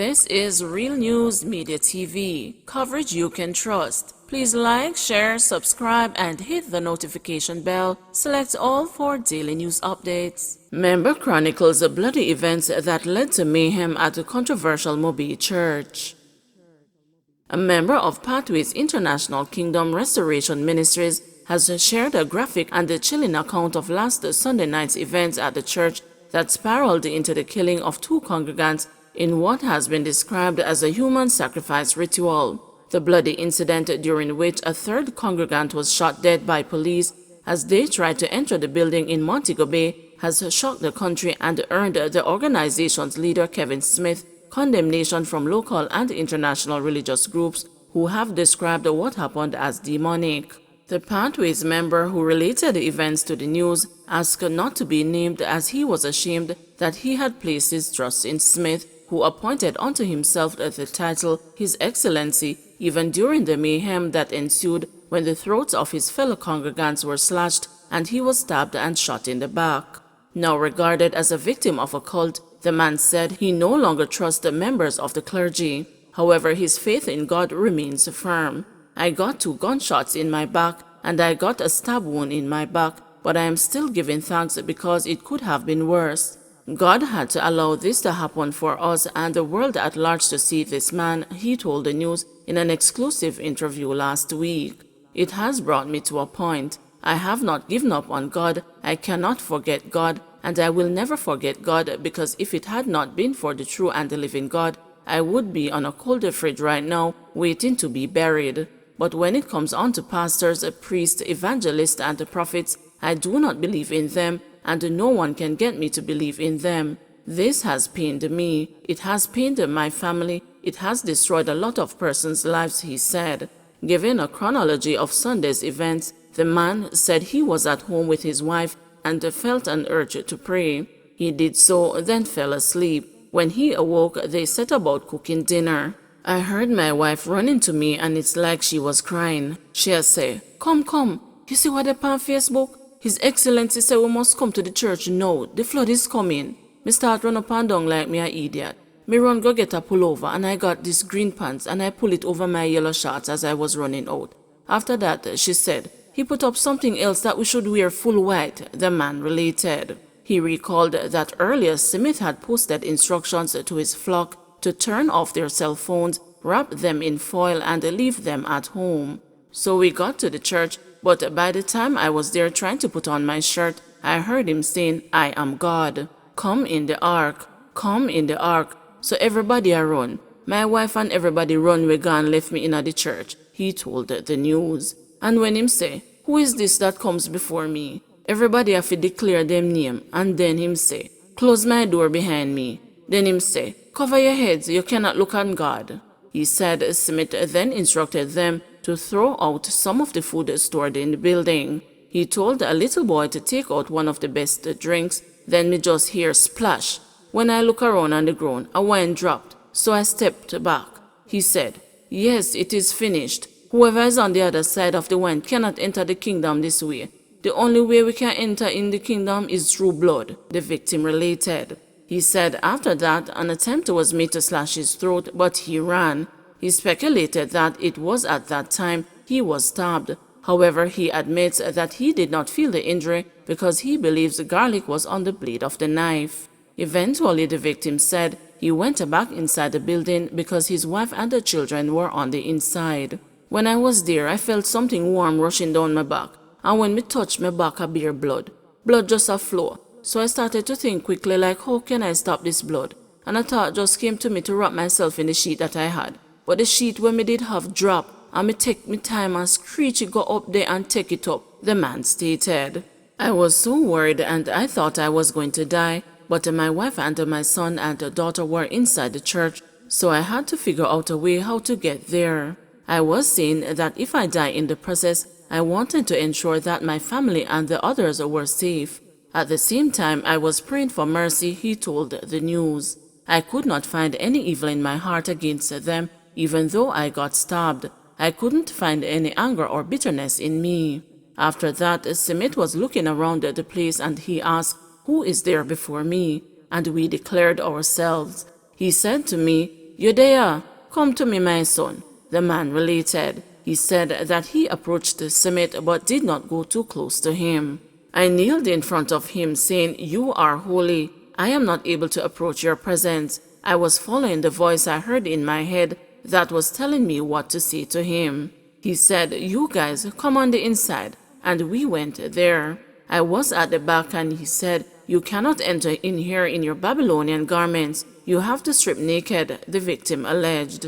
This is Real News Media TV, coverage you can trust. Please like, share, subscribe, and hit the notification bell. Select all for daily news updates. Member chronicles the bloody events that led to mayhem at the controversial Mobi Church. A member of Pathways International Kingdom Restoration Ministries has shared a graphic and a chilling account of last Sunday night's events at the church that spiraled into the killing of two congregants in what has been described as a human sacrifice ritual. The bloody incident during which a third congregant was shot dead by police as they tried to enter the building in Montego Bay has shocked the country and earned the organization's leader Kevin Smith condemnation from local and international religious groups who have described what happened as demonic. The Pathways member who related the events to the news asked not to be named as he was ashamed that he had placed his trust in Smith, who appointed unto himself the title His Excellency, even during the mayhem that ensued when the throats of his fellow congregants were slashed and he was stabbed and shot in the back. Now regarded as a victim of a cult, the man said he no longer trusts the members of the clergy. However, his faith in God remains firm. I got 2 gunshots in my back and I got a stab wound in my back, but I am still giving thanks because it could have been worse. God had to allow this to happen for us and the world at large to see this man, he told the news in an exclusive interview last week. It has brought me to a point. I have not given up on God. I cannot forget God, and I will never forget God, because if it had not been for the true and the living God, I would be on a cold fridge right now waiting to be buried. But when it comes on to pastors, priests, evangelists, and prophets, I do not believe in them, and no one can get me to believe in them. This has pained me. It has pained my family. It has destroyed a lot of persons' lives, he said. Giving a chronology of Sunday's events, the man said he was at home with his wife and felt an urge to pray. He did so, then fell asleep. When he awoke, they set about cooking dinner. I heard my wife running to me and it's like she was crying. She say, Come, you see what up on Facebook? His Excellency said we must come to the church now. The flood is coming. Me start run up and down like me a idiot. Me run go get a pullover and I got this green pants and I pull it over my yellow shorts as I was running out. After that, she said, he put up something else that we should wear full white, the man related. He recalled that earlier Smith had posted instructions to his flock to turn off their cell phones, wrap them in foil and leave them at home. So we got to the church, but by the time I was there trying to put on my shirt, I heard him saying, I am God. Come in the ark. Come in the ark. So everybody a run. My wife and everybody run we gone left me in the church, he told the news. And when him say, who is this that comes before me? Everybody have to declare them name. And then him say, close my door behind me. Then him say, cover your heads, you cannot look on God. He said Smith then instructed them to throw out some of the food stored in the building. He told a little boy to take out one of the best drinks, then me just hear splash. When I look around on the ground, a wine dropped, so I stepped back. He said, yes, it is finished. Whoever is on the other side of the wine cannot enter the kingdom this way. The only way we can enter in the kingdom is through blood, the victim related. He said after that an attempt was made to slash his throat, but he ran. He speculated that it was at that time he was stabbed. However, he admits that he did not feel the injury because he believes the garlic was on the blade of the knife. Eventually, the victim said he went back inside the building because his wife and the children were on the inside. When I was there, I felt something warm rushing down my back, and when me touched my back, I bear blood. Blood just a flow. So I started to think quickly like, how can I stop this blood? And a thought just came to me to wrap myself in the sheet that I had. But the sheet when me did have drop, and me take me time and screech it go up there and take it up, the man stated. I was so worried and I thought I was going to die, but my wife and my son and daughter were inside the church, so I had to figure out a way how to get there. I was saying that if I die in the process, I wanted to ensure that my family and the others were safe. At the same time, I was praying for mercy, he told the news. I could not find any evil in my heart against them, even though I got stabbed. I couldn't find any anger or bitterness in me. After that, Smith was looking around the place and he asked, who is there before me? And we declared ourselves. He said to me, "You there? Come to me, my son," the man related. He said that he approached Smith but did not go too close to him. "I kneeled in front of him, saying, 'You are holy. I am not able to approach your presence.' I was following the voice I heard in my head that was telling me what to say to him." He said, "You guys come on the inside," and we went there. I was at the back and he said, "You cannot enter in here in your Babylonian garments. You have to strip naked," the victim alleged.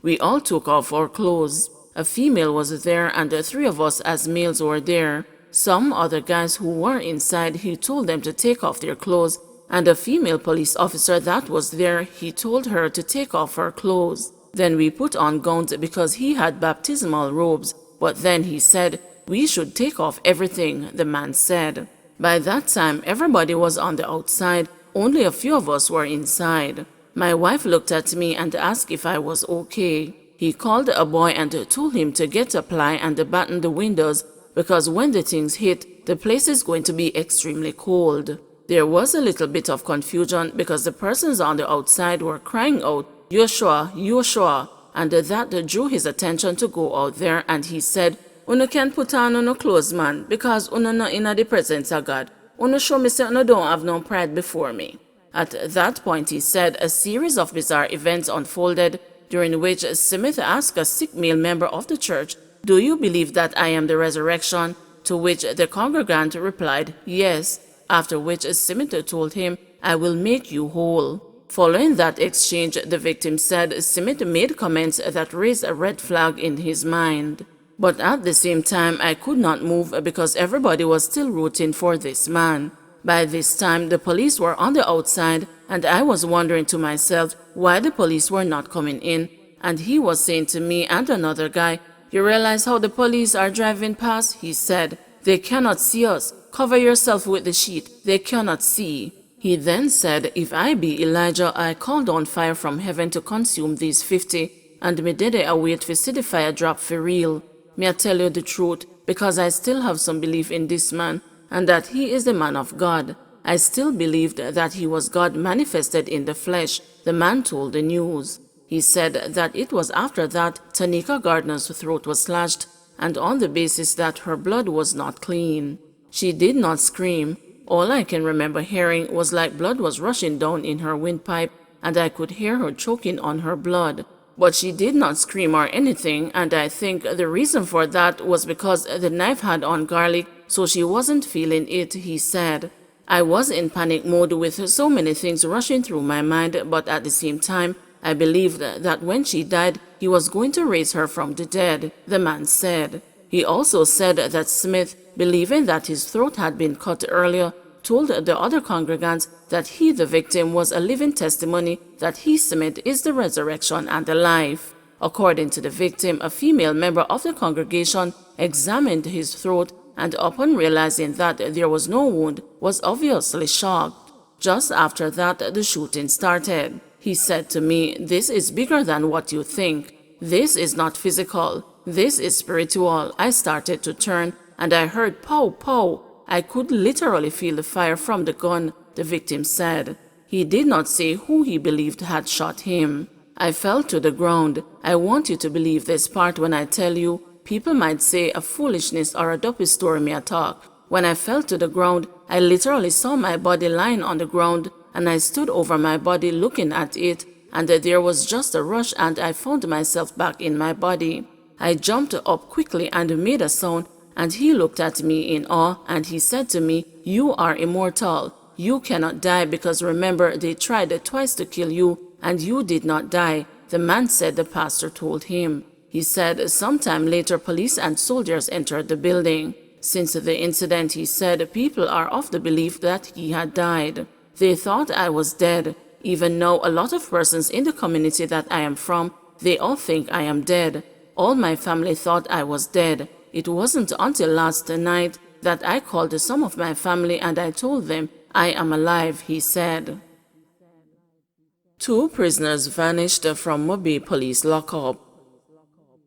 We all took off our clothes. A female was there and the three of us as males were there. Some other guys who were inside, he told them to take off their clothes, and a female police officer that was there, he told her to take off her clothes. Then we put on gowns because he had baptismal robes, but then he said, "We should take off everything," the man said. By that time, everybody was on the outside. Only a few of us were inside. My wife looked at me and asked if I was okay. He called a boy and told him to get a ply and batten the windows because when the things hit, the place is going to be extremely cold. There was a little bit of confusion because the persons on the outside were crying out, "You're sure, you're sure," and that drew his attention to go out there, and he said, "Una can put on no clothes, man, because una not in the presence of God. Una show me say una don't have no pride before me." At that point, he said, a series of bizarre events unfolded, during which Smith asked a sick male member of the church, "Do you believe that I am the resurrection?" To which the congregant replied, "Yes," after which Smith told him, "I will make you whole." Following that exchange, the victim said Smith made comments that raised a red flag in his mind. But at the same time, I could not move because everybody was still rooting for this man. By this time, the police were on the outside, and I was wondering to myself why the police were not coming in. And he was saying to me and another guy, "You realize how the police are driving past?" He said, "They cannot see us. Cover yourself with the sheet. They cannot see." He then said, "If I be Elijah, I call down fire from heaven to consume these 50, and midday I wait to see the fire drop for real. May I tell you the truth, because I still have some belief in this man, and that he is the man of God. I still believed that he was God manifested in the flesh," the man told the news. He said that it was after that Tanika Gardner's throat was slashed, and on the basis that her blood was not clean. She did not scream. All I can remember hearing was like blood was rushing down in her windpipe, and I could hear her choking on her blood. But she did not scream or anything, and I think the reason for that was because the knife had on garlic, so she wasn't feeling it, he said. I was in panic mode with so many things rushing through my mind, but at the same time, I believed that when she died, he was going to raise her from the dead, the man said. He also said that Smith, believing that his throat had been cut earlier, told the other congregants that he, the victim, was a living testimony that he, Smith, is the resurrection and the life. According to the victim, a female member of the congregation examined his throat and upon realizing that there was no wound, was obviously shocked. Just after that, the shooting started. He said to me, "This is bigger than what you think. This is not physical. This is spiritual." I started to turn and I heard pow, pow. I could literally feel the fire from the gun, the victim said. He did not say who he believed had shot him. I fell to the ground. I want you to believe this part when I tell you. People might say a foolishness or a dopey story may talk. When I fell to the ground, I literally saw my body lying on the ground, and I stood over my body looking at it, and there was just a rush and I found myself back in my body. I jumped up quickly and made a sound, and he looked at me in awe, and he said to me, "You are immortal. You cannot die because remember they tried twice to kill you, and you did not die," the man said the pastor told him. He said sometime later police and soldiers entered the building. Since the incident, he said, people are of the belief that he had died. They thought I was dead. Even now, a lot of persons in the community that I am from, they all think I am dead. All my family thought I was dead. It wasn't until last night that I called some of my family and I told them I am alive, he said. 2 prisoners vanished from Mobay police lockup.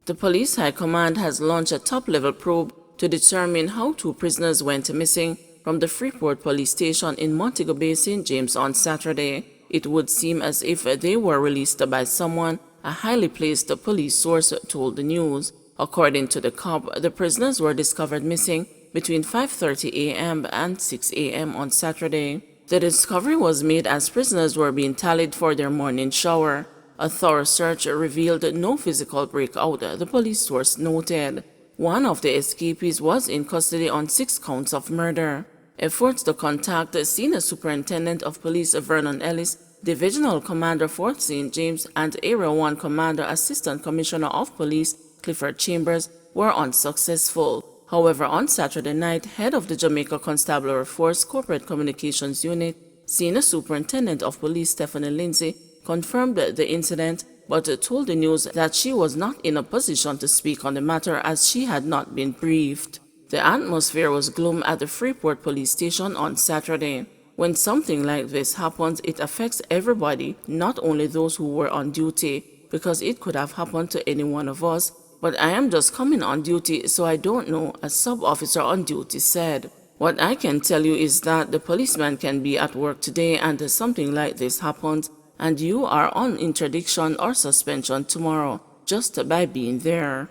The police high command has launched a top-level probe to determine how 2 prisoners went missing from the Freeport police station in Montego Bay, St. James on Saturday. It would seem as if they were released by someone, a highly placed police source told the news. According to the cop, the prisoners were discovered missing between 5:30 a.m. and 6 a.m. on Saturday. The discovery was made as prisoners were being tallied for their morning shower. A thorough search revealed no physical breakout, the police source noted. One of the escapees was in custody on 6 counts of murder. Efforts to contact Senior Superintendent of Police Vernon Ellis, Divisional Commander Fort St. James, and Area 1 Commander Assistant Commissioner of Police Clifford Chambers were unsuccessful. However, on Saturday night, head of the Jamaica Constabulary Force Corporate Communications Unit, Senior Superintendent of Police Stephanie Lindsay, confirmed the incident but told the news that she was not in a position to speak on the matter as she had not been briefed. The atmosphere was gloom at the Freeport police station on Saturday. When something like this happens, it affects everybody, not only those who were on duty, because it could have happened to any one of us. But I am just coming on duty, so I don't know, a sub-officer on duty said. What I can tell you is that the policeman can be at work today and something like this happens, and you are on interdiction or suspension tomorrow, just by being there.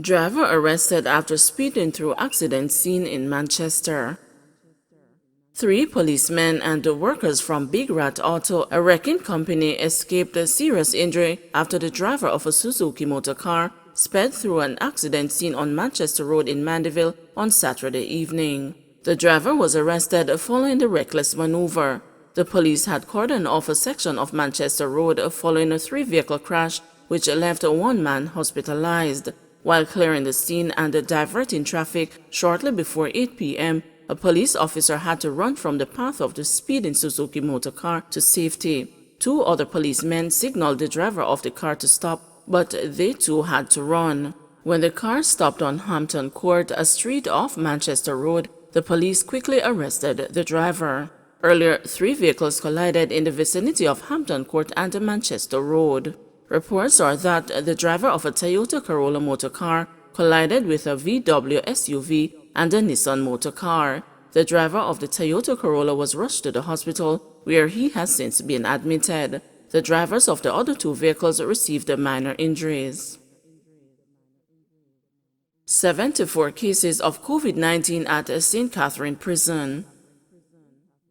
Driver arrested after speeding through accident scene in Manchester. 3 policemen and the workers from Big Rat Auto, a wrecking company, escaped a serious injury after the driver of a Suzuki motor car sped through an accident scene on Manchester Road in Mandeville on Saturday evening. The driver was arrested following the reckless maneuver. The police had cordoned off a section of Manchester Road following a 3-vehicle crash which left 1 man hospitalized. While clearing the scene and diverting traffic shortly before 8 p.m., a police officer had to run from the path of the speeding Suzuki motor car to safety. 2 other policemen signaled the driver of the car to stop, but they too had to run. When the car stopped on Hampton Court, a street off Manchester Road, the police quickly arrested the driver. Earlier, 3 vehicles collided in the vicinity of Hampton Court and Manchester Road. Reports are that the driver of a Toyota Corolla motor car collided with a VW SUV and a Nissan motor car. The driver of the Toyota Corolla was rushed to the hospital, where he has since been admitted. The drivers of the other 2 vehicles received minor injuries. 74 cases of COVID-19 at St. Catherine Prison.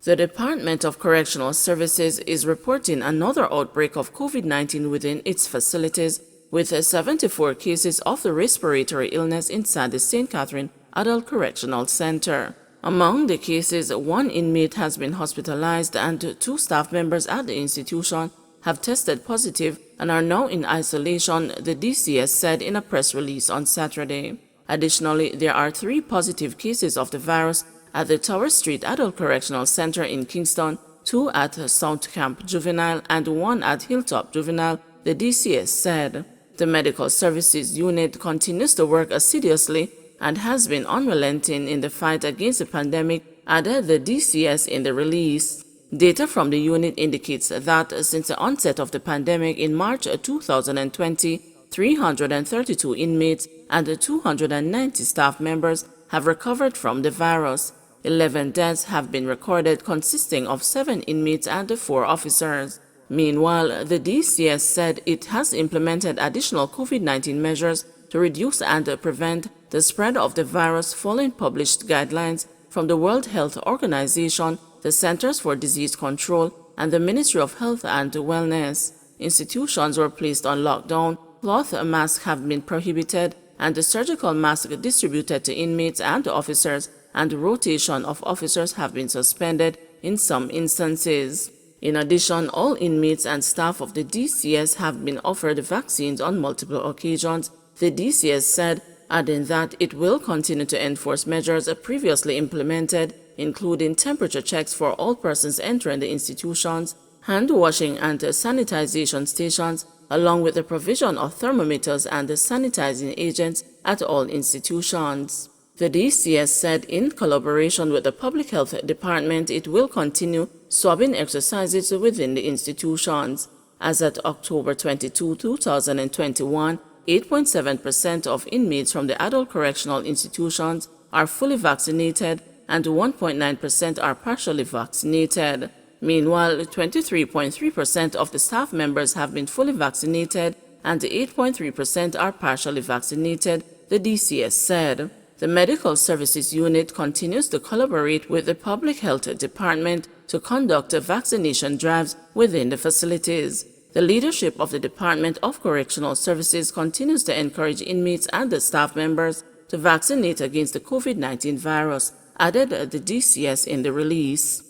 The Department of Correctional Services is reporting another outbreak of COVID-19 within its facilities, with 74 cases of the respiratory illness inside the St. Catherine Adult Correctional Center. Among the cases, 1 inmate has been hospitalized and 2 staff members at the institution have tested positive and are now in isolation, the DCS said in a press release on Saturday. Additionally, there are 3 positive cases of the virus at the Tower Street Adult Correctional Center in Kingston, 2 at South Camp Juvenile and 1 at Hilltop Juvenile, the DCS said. The Medical Services Unit continues to work assiduously and has been unrelenting in the fight against the pandemic, added the DCS in the release. Data from the unit indicates that since the onset of the pandemic in March 2020, 332 inmates and 290 staff members have recovered from the virus. 11 deaths have been recorded, consisting of 7 inmates and 4 officers. Meanwhile, the DCS said it has implemented additional COVID-19 measures to reduce and prevent the spread of the virus following published guidelines from the World Health Organization, the Centers for Disease Control, and the Ministry of Health and Wellness. Institutions were placed on lockdown, cloth masks have been prohibited, and the surgical mask distributed to inmates and officers and rotation of officers have been suspended in some instances. In addition, all inmates and staff of the DCS have been offered vaccines on multiple occasions, the DCS said, adding that it will continue to enforce measures previously implemented, including temperature checks for all persons entering the institutions, hand washing and sanitization stations, along with the provision of thermometers and sanitizing agents at all institutions. The DCS said in collaboration with the Public Health Department, it will continue swabbing exercises within the institutions. As at October 22, 2021, 8.7% of inmates from the adult correctional institutions are fully vaccinated and 1.9% are partially vaccinated. Meanwhile, 23.3% of the staff members have been fully vaccinated and 8.3% are partially vaccinated, the DCS said. The Medical Services Unit continues to collaborate with the Public Health Department to conduct vaccination drives within the facilities. The leadership of the Department of Correctional Services continues to encourage inmates and the staff members to vaccinate against the COVID-19 virus, added the DCS in the release.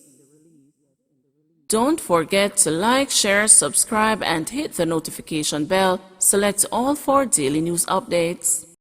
Don't forget to like, share, subscribe, and hit the notification bell. Select all for daily news updates.